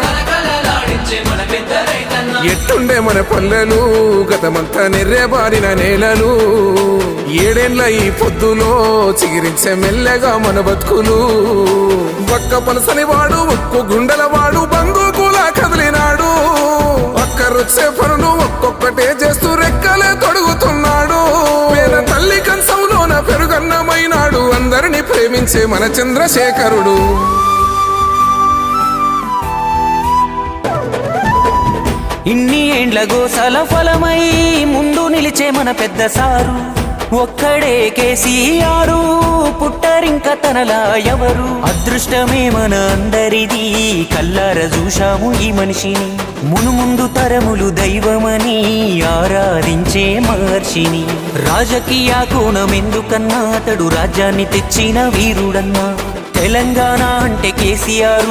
కలకలలాడించే మన పెద్ద రైతన్న. ఎట్టుండే మన పల్లెలు గతమంతా నెర్రెబారిన నేలలు. ఏడేండ్ల ఈ పొద్దులో చిగిరించే మెల్లగా మన బతుకులు. ఒక్క పలసని వాడు ఒక్కు గుండెల వాడు బంధుకులా కదిలినాడు. ఒక్కరొచ్చే పనులు ఒక్కొక్కటే చేస్తూ రెక్కలే తొడుగుతున్నాడు. పేద తల్లి కంచంలోన పెరుగన్నమైనాడు. అందరినీ ప్రేమించే మన చంద్రశేఖరుడు. ఇన్ని ఏండ్ల గోసల ఫలమై ముందు నిలిచే మన పెద్ద సారు. ఒక్కడే కేసీఆర్, పుట్టరింక తనలా ఎవరు. అదృష్టమే మన అందరిది, కల్లార చూశాము ఈ మనిషిని. మునుముందు తరములు దైవమని ఆరాధించే మహర్షిని. రాజకీయ కోణం ఎందుకన్నా అతడు రాజ్యాన్ని తెచ్చిన వీరుడన్నా. తెలంగాణ అంటే కేసీఆర్